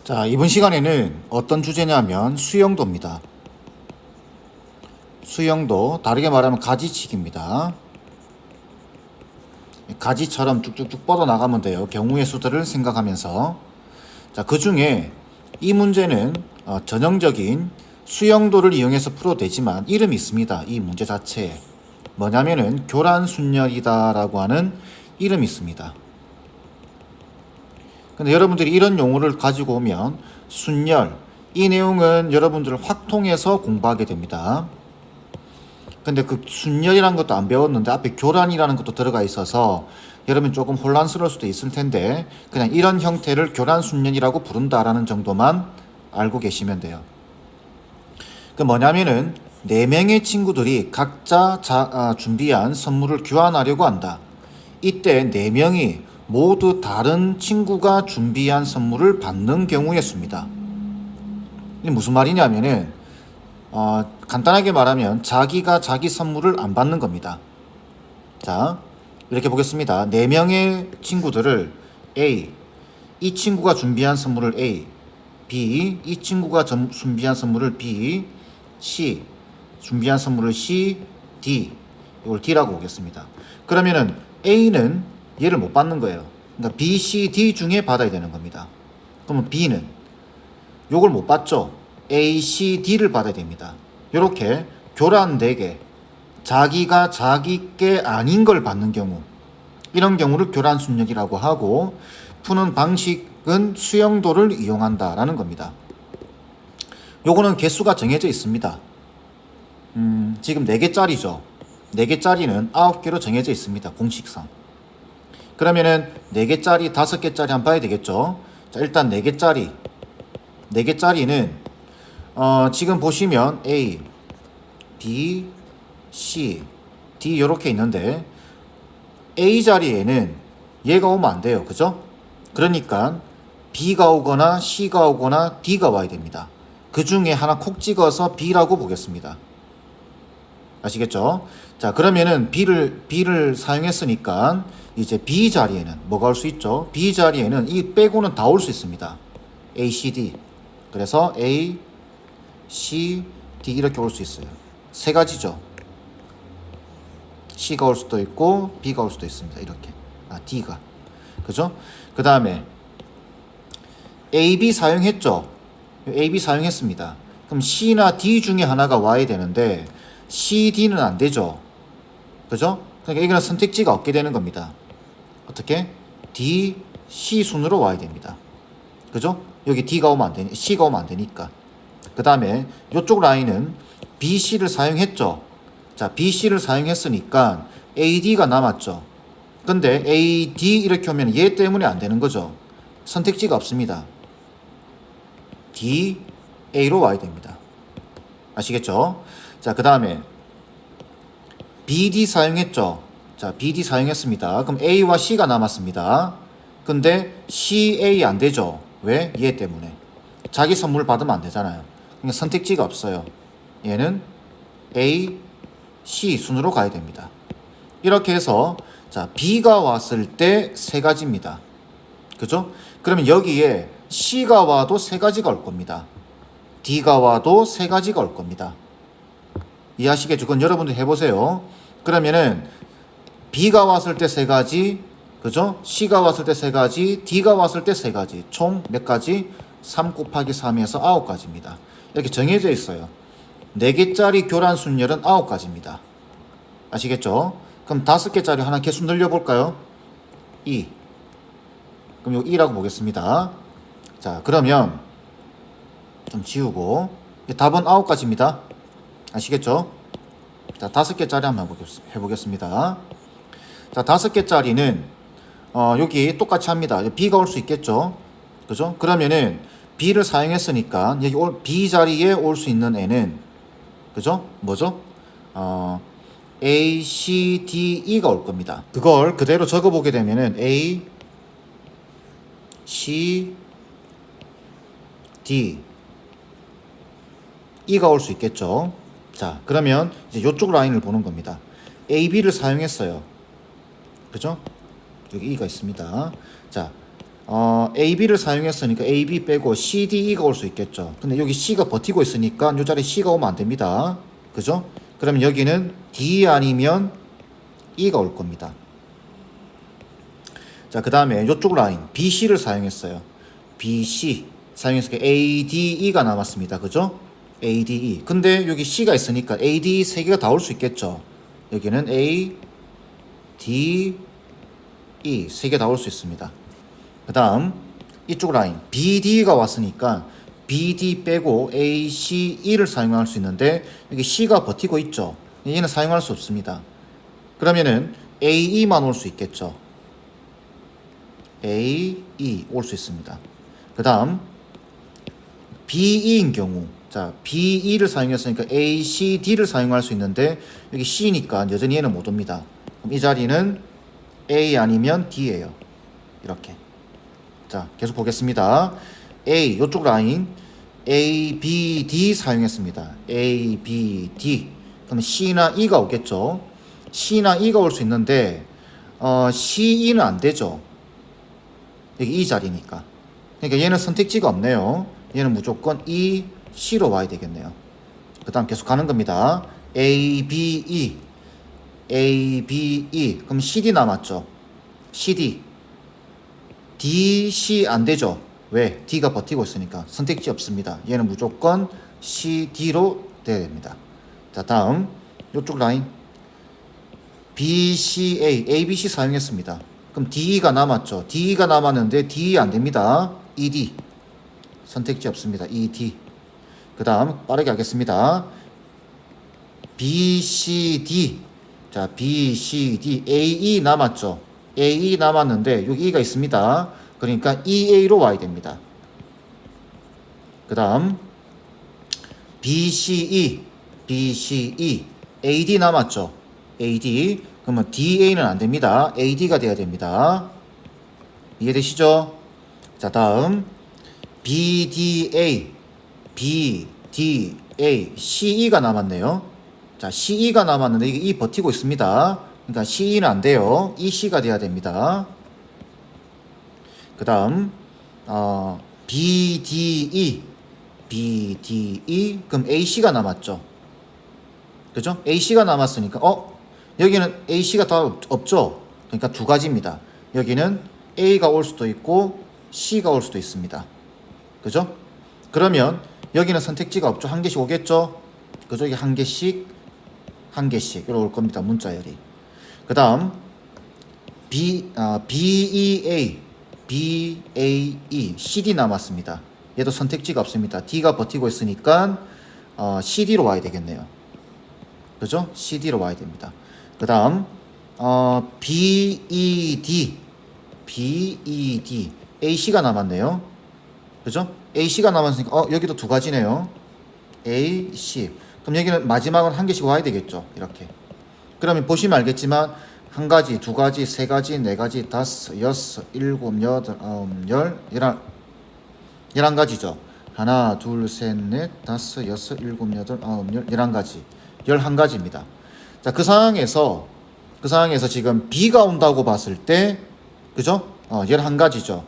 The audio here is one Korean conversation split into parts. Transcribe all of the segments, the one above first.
자, 이번 시간에는 어떤 주제냐면 수영도입니다. 수영도, 다르게 말하면 가지치기입니다. 가지처럼 쭉쭉쭉 뻗어나가면 돼요. 경우의 수들을 생각하면서. 자, 그 중에 이 문제는 전형적인 수영도를 이용해서 풀어도 되지만 이름이 있습니다. 이 문제 자체에. 뭐냐면은 교란순열이다라고 하는 이름이 있습니다. 근데 여러분들이 이런 용어를 가지고 오면 순열, 이 내용은 여러분들 확통해서 공부하게 됩니다. 근데 그 순열이라는 것도 안 배웠는데 앞에 교란이라는 것도 들어가 있어서 여러분 조금 혼란스러울 수도 있을 텐데 그냥 이런 형태를 교란순열이라고 부른다라는 정도만 알고 계시면 돼요. 그 뭐냐면은 4명의 친구들이 각자 준비한 선물을 교환하려고 한다. 이때 4명이 모두 다른 친구가 준비한 선물을 받는 경우의 수입니다. 이게 무슨 말이냐면은 간단하게 말하면 자기가 자기 선물을 안 받는 겁니다. 자, 이렇게 보겠습니다. 4명의 친구들을 A, 이 친구가 준비한 선물을 A, B, 이 친구가 준비한 선물을 B, C, 준비한 선물을 C, D, 이걸 D라고 보겠습니다. 그러면은 A는 얘를 못 받는 거예요. 그러니까 B, C, D 중에 받아야 되는 겁니다. 그러면 B는 요걸 못 받죠. A, C, D를 받아야 됩니다. 이렇게 교란 4개, 자기가 자기께 아닌 걸 받는 경우, 이런 경우를 교란순열이라고 하고 푸는 방식은 수영도를 이용한다라는 겁니다. 요거는 개수가 정해져 있습니다. 지금 4개짜리죠. 4개짜리는 9개로 정해져 있습니다. 공식상. 그러면은 4개짜리, 5개짜리 한번 봐야 되겠죠. 자, 일단 4개짜리. 4개짜리는 지금 보시면 A, B, C, D 이렇게 있는데 A 자리에는 얘가 오면 안 돼요. 그죠? 그러니까 B가 오거나 C가 오거나 D가 와야 됩니다. 그 중에 하나 콕 찍어서 B라고 보겠습니다. 아시겠죠? 자, 그러면은 B를 사용했으니까 이제 B 자리에는 뭐가 올 수 있죠? B 자리에는 이 빼고는 다 올 수 있습니다. A, C, D. 그래서 A, C, D 이렇게 올 수 있어요. 3가지죠. C가 올 수도 있고 B가 올 수도 있습니다. 이렇게. D가. 그죠? 그 다음에 A, B 사용했죠? A, B 사용했습니다. 그럼 C나 D 중에 하나가 와야 되는데 C, D는 안 되죠. 그죠? 그러니까 이거는 선택지가 없게 되는 겁니다. 어떻게? D, C 순으로 와야 됩니다. 그죠? 여기 D가 오면 안 되니, C가 오면 안 되니까. 그 다음에 이쪽 라인은 B, C를 사용했죠. 자, B, C를 사용했으니까 A, D가 남았죠. 근데 A, D 이렇게 오면 얘 때문에 안 되는 거죠. 선택지가 없습니다. D, A로 와야 됩니다. 아시겠죠? 자, 그 다음에 BD 사용했죠. 자, BD 사용했습니다. 그럼 A와 C가 남았습니다. 근데 CA 안 되죠. 왜? 얘 때문에. 자기 선물을 받으면 안 되잖아요. 그러니까 선택지가 없어요. 얘는 A, C 순으로 가야 됩니다. 이렇게 해서 자, B가 왔을 때 3가지입니다. 그죠? 그러면 여기에 C가 와도 3가지가 올 겁니다. D가 와도 3가지가 올 겁니다. 이해하시겠죠? 그건 여러분들 해보세요. 그러면은 B가 왔을 때 3가지, 그죠? C가 왔을 때 3가지, D가 왔을 때 3가지. 총 몇 가지? 3 곱하기 3에서 9가지입니다. 이렇게 정해져 있어요. 4개짜리 교란순열은 9가지입니다. 아시겠죠? 그럼 5개짜리 하나 개수 늘려볼까요? 2. 그럼 요 2라고 보겠습니다. 자, 그러면 좀 지우고 답은 9가지입니다. 아시겠죠? 자, 5개짜리 한번 해보겠습니다. 자, 5개짜리는 여기 똑같이 합니다. B가 올 수 있겠죠? 그죠? 그러면은 B를 사용했으니까 여기 B 자리에 올 수 있는 애는 그죠? 뭐죠? A, C, D, E가 올 겁니다. 그걸 그대로 적어보게 되면은 A, C, D, E가 올 수 있겠죠? 자, 그러면 이제 이쪽 라인을 보는 겁니다. A, B를 사용했어요. 그죠? 여기 E가 있습니다. 자, AB를 사용했으니까 AB 빼고 CDE가 올 수 있겠죠. 근데 여기 C가 버티고 있으니까 이 자리에 C가 오면 안 됩니다. 그죠? 그러면 여기는 D 아니면 E가 올 겁니다. 자, 그 다음에 이쪽 라인 BC를 사용했어요. BC 사용했으니까 ADE가 남았습니다. 그죠? ADE. 근데 여기 C가 있으니까 ADE 3개가 다 올 수 있겠죠. 여기는 A, D, E 3개 다 올 수 있습니다. 그 다음 이쪽 라인 BD가 왔으니까 BD 빼고 ACE를 사용할 수 있는데 여기 C가 버티고 있죠. 얘는 사용할 수 없습니다. 그러면은 AE만 올 수 있겠죠. AE 올 수 있습니다. 그 다음 BE인 경우 자 BE를 사용했으니까 ACD를 사용할 수 있는데 여기 C니까 여전히 얘는 못 옵니다. 그럼 이 자리는 A 아니면 D예요. 이렇게. 자, 계속 보겠습니다. A, 요쪽 라인 A, B, D 사용했습니다. A, B, D. 그럼 C나 E가 오겠죠. C나 E가 올 수 있는데 C, E는 안 되죠. 여기 이 자리니까. 그러니까 얘는 선택지가 없네요. 얘는 무조건 E, C로 와야 되겠네요. 그 다음 계속 가는 겁니다. A, B, E. A, B, E. 그럼 CD 남았죠. CD. D, C 안 되죠. 왜? D가 버티고 있으니까 선택지 없습니다. 얘는 무조건 C, D로 돼야 됩니다. 자, 다음 이쪽 라인 B, C, A, A, B, C 사용했습니다. 그럼 D가 남았죠. D가 남았는데 D 안 됩니다. ED 선택지 없습니다. ED. 그 다음 빠르게 하겠습니다. B, C, D. 자, B, C, D, AE 남았죠. AE 남았는데 여기 E가 있습니다. 그러니까 EA로 와야 됩니다. 그 다음 BCE, BCE, AD 남았죠. AD. 그러면 DA는 안 됩니다. AD가 돼야 됩니다. 이해되시죠? 자, 다음 BDA, BDA, CE가 남았네요. 자, CE가 남았는데 이게 E 버티고 있습니다. 그러니까 CE는 안 돼요. EC가 돼야 됩니다. 그 다음 BDE, BDE. 그럼 AC가 남았죠. 그죠? AC가 남았으니까 여기는 AC가 다 없죠. 그러니까 두 가지입니다. 여기는 A가 올 수도 있고 C가 올 수도 있습니다. 그죠? 그러면 여기는 선택지가 없죠. 한 개씩 오겠죠. 그죠? 이게 한 개씩 이렇게 올 겁니다. 문자열이. 그 다음 BEA, BAE, CD 남았습니다. 얘도 선택지가 없습니다. D가 버티고 있으니까 CD로 와야 되겠네요. 그죠? CD로 와야 됩니다. 그 다음 BED, BED, AC가 남았네요. 그죠? AC가 남았으니까 여기도 두 가지네요. AC. 그럼 여기는 마지막은 한 개씩 와야 되겠죠. 이렇게. 그러면 보시면 알겠지만 한 가지, 두 가지, 세 가지, 네 가지, 다섯, 여섯, 일곱, 여덟, 아홉, 열, 11가지죠. 하나, 둘, 셋, 넷, 다섯, 여섯, 일곱, 여덟, 아홉, 열, 11가지. 11가지입니다. 자, 그 상황에서 지금 B가 온다고 봤을 때, 그죠? 11가지죠.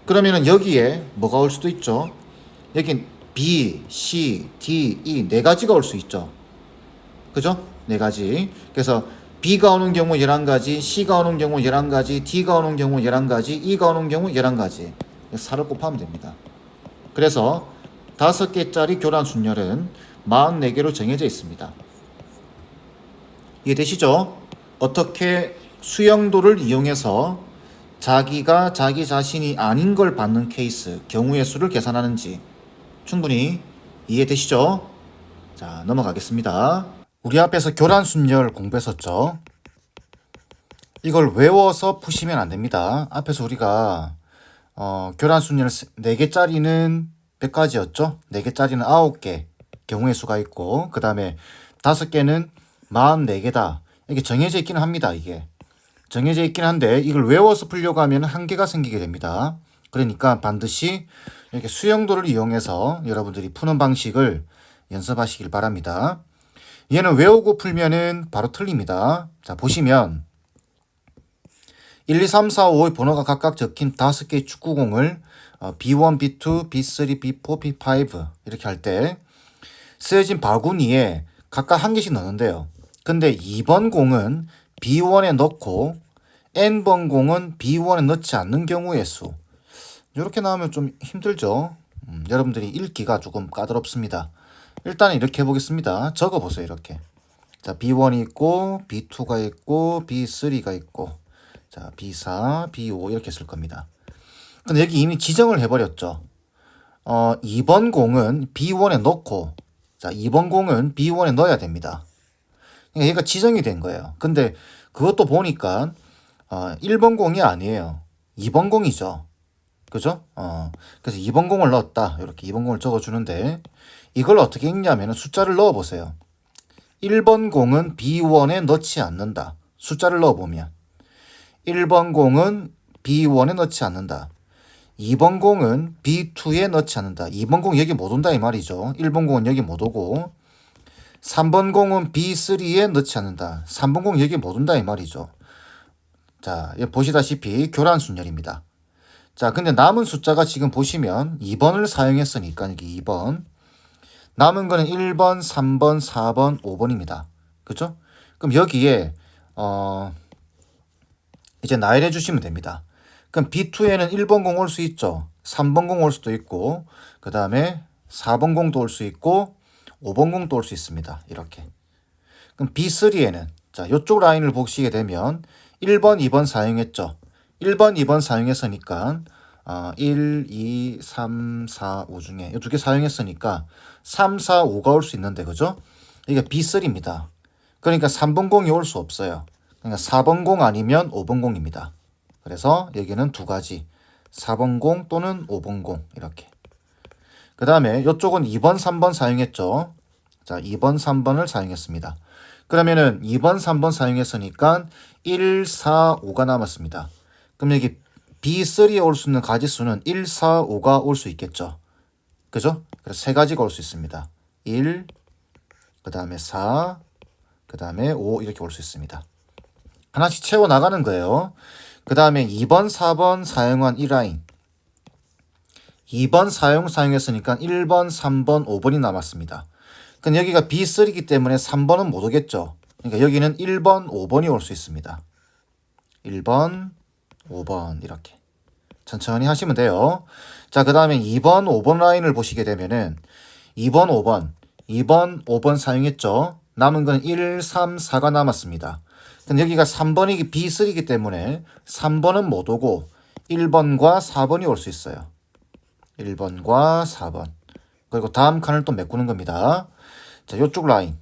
그러면은 여기에 뭐가 올 수도 있죠? 여긴 B, C, D, E 4가지가 올 수 있죠. 그죠? 4가지. 그래서 B가 오는 경우 11가지, C가 오는 경우 11가지, D가 오는 경우 11가지, E가 오는 경우 11가지. 4를 곱하면 됩니다. 그래서 5개짜리 교란 순열은 44개로 정해져 있습니다. 이해되시죠? 어떻게 수영도를 이용해서 자기가 자기 자신이 아닌 걸 받는 케이스, 경우의 수를 계산하는지 충분히 이해되시죠? 자, 넘어가겠습니다. 우리 앞에서 교란순열 공부했었죠? 이걸 외워서 푸시면 안 됩니다. 앞에서 우리가 교란순열 4개짜리는 몇 가지였죠? 4개짜리는 9개 경우의 수가 있고, 그 다음에 5개는 44개다. 이게 정해져 있기는 합니다. 이게 정해져 있긴 한데 이걸 외워서 풀려고 하면 한계가 생기게 됩니다. 그러니까 반드시 이렇게 수영도를 이용해서 여러분들이 푸는 방식을 연습하시길 바랍니다. 얘는 외우고 풀면은 바로 틀립니다. 자, 보시면 1, 2, 3, 4, 5의 번호가 각각 적힌 5개의 축구공을 B1, B2, B3, B4, B5 이렇게 할 때 쓰여진 바구니에 각각 한 개씩 넣는데요. 근데 2번 공은 B1에 넣고 N번 공은 B1에 넣지 않는 경우의 수. 이렇게 나오면 좀 힘들죠. 여러분들이 읽기가 조금 까다롭습니다. 일단 이렇게 해보겠습니다. 적어보세요. 이렇게. 자, B1이 있고 B2가 있고 B3가 있고 자, B4, B5 이렇게 쓸 겁니다. 근데 여기 이미 지정을 해버렸죠. 2번 공은 B1에 넣고 자, 2번 공은 B1에 넣어야 됩니다. 그러니까 얘가 지정이 된 거예요. 근데 그것도 보니까 1번 공이 아니에요. 2번 공이죠. 그죠? 그래서 2번 공을 넣었다. 이렇게 2번 공을 적어주는데 이걸 어떻게 읽냐면 숫자를 넣어보세요. 1번 공은 B1에 넣지 않는다. 숫자를 넣어보면 1번 공은 B1에 넣지 않는다. 2번 공은 B2에 넣지 않는다. 2번 공 여기 못 온다 이 말이죠. 1번 공은 여기 못 오고 3번 공은 B3에 넣지 않는다. 3번 공 여기 못 온다 이 말이죠. 자, 보시다시피 교란 순열입니다. 자, 근데 남은 숫자가 지금 보시면 2번을 사용했으니까 여기 2번. 남은 거는 1번, 3번, 4번, 5번입니다. 그죠? 그럼 여기에 이제 나열해 주시면 됩니다. 그럼 B2에는 1번 공 올 수 있죠. 3번 공 올 수도 있고 그 다음에 4번 공도 올 수 있고 5번 공도 올 수 있습니다. 이렇게. 그럼 B3에는 자, 이쪽 라인을 보시게 되면 1번, 2번 사용했죠. 1번, 2번 사용했으니까 1, 2, 3, 4, 5 중에 이 두 개 사용했으니까 3, 4, 5가 올 수 있는데 그죠? 이게 B3입니다. 그러니까 3번 공이 올 수 없어요. 그러니까 4번 공 아니면 5번 공입니다. 그래서 여기는 두 가지 4번 공 또는 5번 공 이렇게. 그 다음에 이쪽은 2번, 3번 사용했죠. 자, 2번, 3번을 사용했습니다. 그러면은 2번, 3번 사용했으니까 1, 4, 5가 남았습니다. 그럼 여기 B3에 올 수 있는 가지수는 1, 4, 5가 올 수 있겠죠. 그죠? 그래서 세 가지가 올 수 있습니다. 1, 그 다음에 4, 그 다음에 5 이렇게 올 수 있습니다. 하나씩 채워 나가는 거예요. 그 다음에 2번, 4번 사용한 이 라인. 2번 사용했으니까 1번, 3번, 5번이 남았습니다. 근데 여기가 B3이기 때문에 3번은 못 오겠죠. 그러니까 여기는 1번, 5번이 올 수 있습니다. 1번, 5번 이렇게. 천천히 하시면 돼요. 자, 그 다음에 2번, 5번 라인을 보시게 되면은 2번, 5번, 2번, 5번 사용했죠. 남은 건 1, 3, 4가 남았습니다. 근데 여기가 3번이 B3이기 때문에 3번은 못 오고 1번과 4번이 올 수 있어요. 1번과 4번. 그리고 다음 칸을 또 메꾸는 겁니다. 자, 요쪽 라인.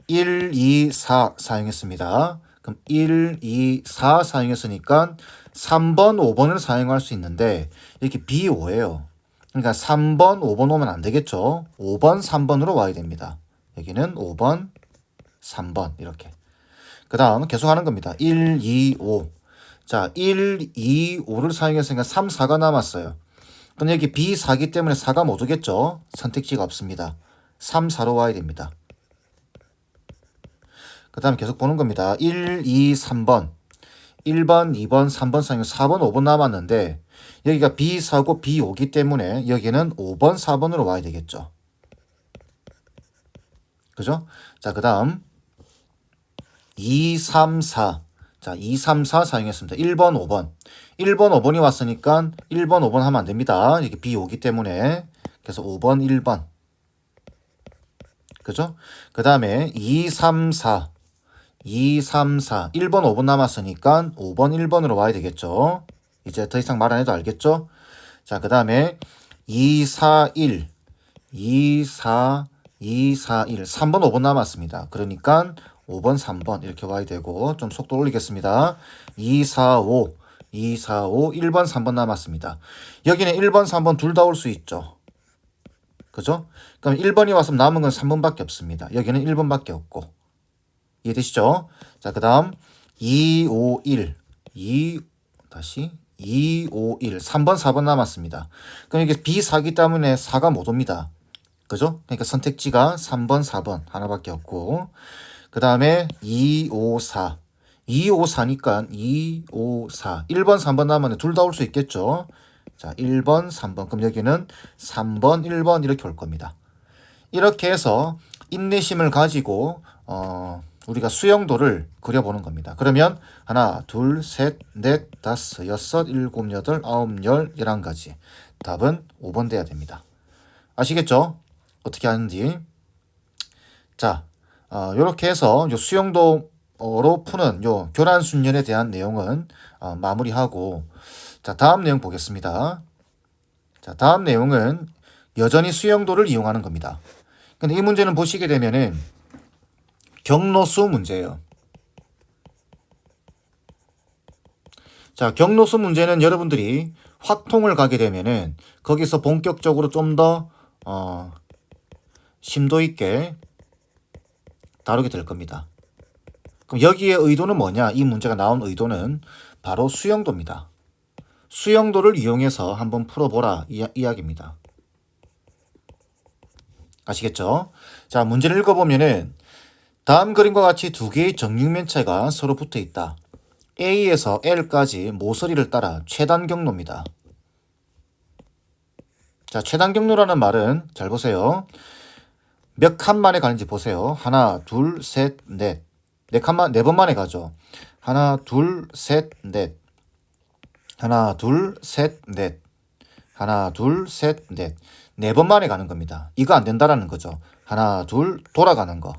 1, 2, 4 사용했습니다. 그럼 1, 2, 4 사용했으니까 3번, 5번을 사용할 수 있는데 이렇게 B5예요. 그러니까 3번, 5번 오면 안 되겠죠. 5번, 3번으로 와야 됩니다. 여기는 5번, 3번 이렇게. 그 다음 계속 하는 겁니다. 1, 2, 5. 자, 1, 2, 5를 사용했으니까 3, 4가 남았어요. 근데 여기 B4기 때문에 4가 못 오겠죠. 선택지가 없습니다. 3, 4로 와야 됩니다. 그 다음 계속 보는 겁니다. 1, 2, 3번. 1번, 2번, 3번 사용해서 4번, 5번 남았는데 여기가 B4고 B5기 때문에 여기는 5번, 4번으로 와야 되겠죠. 그죠? 자, 그 다음 2, 3, 4. 자, 2, 3, 4 사용했습니다. 1번, 5번. 1번, 5번이 왔으니까 1번, 5번 하면 안 됩니다. 이게 B5기 때문에. 그래서 5번, 1번. 그죠? 그 다음에 2, 3, 4. 2, 3, 4. 1번, 5번 남았으니까 5번, 1번으로 와야 되겠죠. 이제 더 이상 말 안 해도 알겠죠? 자, 그 다음에 2, 4, 1. 2, 4, 2, 4, 1. 3번, 5번 남았습니다. 그러니까 5번, 3번 이렇게 와야 되고 좀 속도 올리겠습니다. 2, 4, 5. 2, 4, 5. 1번, 3번 남았습니다. 여기는 1번, 3번 둘 다 올 수 있죠. 그죠? 그럼 1번이 왔으면 남은 건 3번밖에 없습니다. 여기는 1번밖에 없고. 이해되시죠? 자, 그 다음 2, 5, 1. 2, 5, 1. 3번, 4번 남았습니다. 그럼 이게 B4기 때문에 4가 못 옵니다. 그죠? 그러니까 선택지가 3번, 4번 하나밖에 없고 그 다음에 2, 5, 4. 254니까 254. 1번, 3번 나오면 둘 다 올 수 있겠죠. 자, 1번, 3번. 그럼 여기는 3번, 1번 이렇게 올 겁니다. 이렇게 해서 인내심을 가지고 우리가 수용도를 그려보는 겁니다. 그러면 하나, 둘, 셋, 넷, 다섯, 여섯, 일곱, 여덟, 아홉, 열, 11가지. 답은 5번 돼야 됩니다. 아시겠죠? 어떻게 하는지. 자, 이렇게 해서 요 수용도로 푸는 요 교란 순열에 대한 내용은 마무리하고, 자, 다음 내용 보겠습니다. 자, 다음 내용은 여전히 수용도를 이용하는 겁니다. 근데 이 문제는 보시게 되면은 경로수 문제예요. 자, 경로수 문제는 여러분들이 확통을 가게 되면은 거기서 본격적으로 좀 더 심도 있게 다루게 될 겁니다. 그럼 여기에 의도는 뭐냐? 이 문제가 나온 의도는 바로 수용도입니다. 수용도를 이용해서 한번 풀어보라 이야기입니다. 아시겠죠? 자, 문제를 읽어보면은 다음 그림과 같이 두 개의 정육면체가 서로 붙어 있다. A에서 L까지 모서리를 따라 최단 경로입니다. 자, 최단 경로라는 말은 잘 보세요. 몇 칸 만에 가는지 보세요. 하나, 둘, 셋, 넷. 네 번 만에 가죠. 하나, 둘, 셋, 넷. 하나, 둘, 셋, 넷. 하나, 둘, 셋, 넷. 네 번 만에 가는 겁니다. 이거 안 된다라는 거죠. 하나, 둘, 돌아가는 거.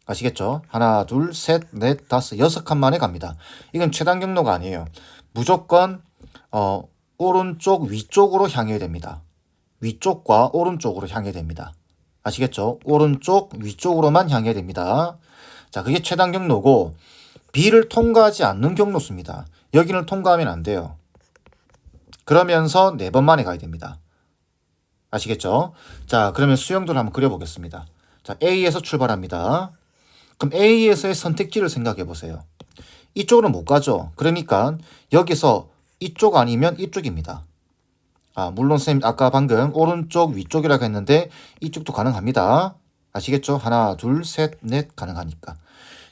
아시겠죠? 하나, 둘, 셋, 넷, 다섯, 6칸 만에 갑니다. 이건 최단 경로가 아니에요. 무조건 오른쪽 위쪽으로 향해야 됩니다. 위쪽과 오른쪽으로 향해야 됩니다. 아시겠죠? 오른쪽 위쪽으로만 향해야 됩니다. 자, 그게 최단 경로고 B를 통과하지 않는 경로수입니다. 여기를 통과하면 안 돼요. 그러면서 4번 만에 가야 됩니다. 아시겠죠? 자, 그러면 수용도를 한번 그려보겠습니다. 자, A에서 출발합니다. 그럼 A에서의 선택지를 생각해 보세요. 이쪽으로 못 가죠. 그러니까 여기서 이쪽 아니면 이쪽입니다. 물론 쌤 아까 방금 오른쪽 위쪽이라고 했는데 이쪽도 가능합니다. 아시겠죠? 하나, 둘, 셋, 넷 가능하니까.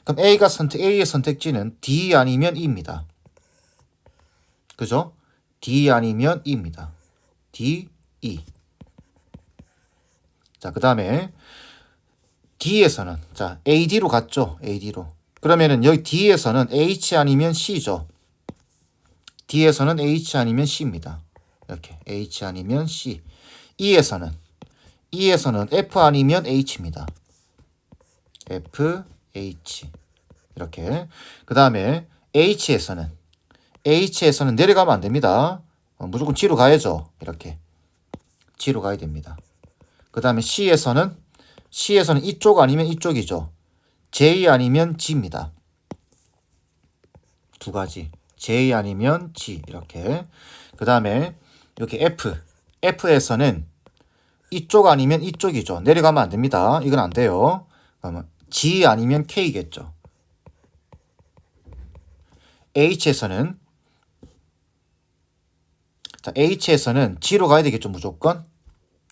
그럼 A의 선택지는 D 아니면 E입니다. 그죠? D 아니면 E입니다. D, E. 자, 그 다음에 D에서는 자 AD로 갔죠. AD로. 그러면은 여기 D에서는 H 아니면 C죠. D에서는 H 아니면 C입니다. 이렇게 H 아니면 C. E에서는 F 아니면 H입니다. F, H. 이렇게. 그 다음에 H에서는 내려가면 안 됩니다. 무조건 G로 가야죠. 이렇게. G로 가야 됩니다. 그 다음에 C에서는 이쪽 아니면 이쪽이죠. J 아니면 G입니다. 두 가지. J 아니면 G. 이렇게. 그 다음에 여기 F에서는 이쪽 아니면 이쪽이죠. 내려가면 안 됩니다. 이건 안 돼요. 그러면 G 아니면 K겠죠. H에서는 G로 가야 되겠죠. 무조건.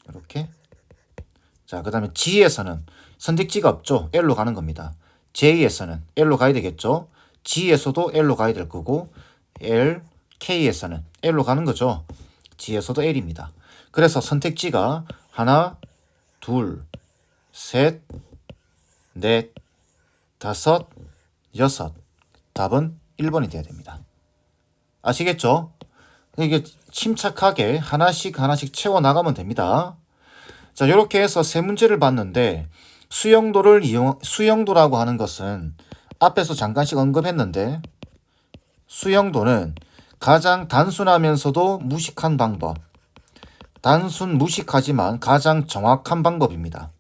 이렇게. 자, 그 다음에 G에서는 선택지가 없죠. L로 가는 겁니다. J에서는 L로 가야 되겠죠. G에서도 L로 가야 될 거고 K에서는 L로 가는 거죠. G에서도 L입니다. 그래서 선택지가 하나, 둘, 셋, 넷, 다섯, 여섯. 답은 1번이 돼야 됩니다. 아시겠죠? 이게 침착하게 하나씩 채워나가면 됩니다. 자, 이렇게 해서 세 문제를 봤는데 수용도라고 하는 것은 앞에서 잠깐씩 언급했는데 수용도는 가장 단순하면서도 무식한 방법. 단순 무식하지만 가장 정확한 방법입니다.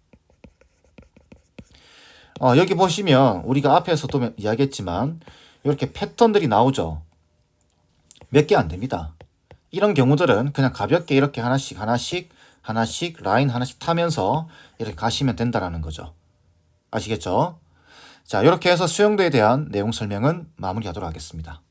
여기 보시면 우리가 앞에서도 이야기했지만 이렇게 패턴들이 나오죠. 몇 개 안 됩니다. 이런 경우들은 그냥 가볍게 이렇게 하나씩 라인 하나씩 타면서 이렇게 가시면 된다라는 거죠. 아시겠죠? 자, 이렇게 해서 수용도에 대한 내용 설명은 마무리하도록 하겠습니다.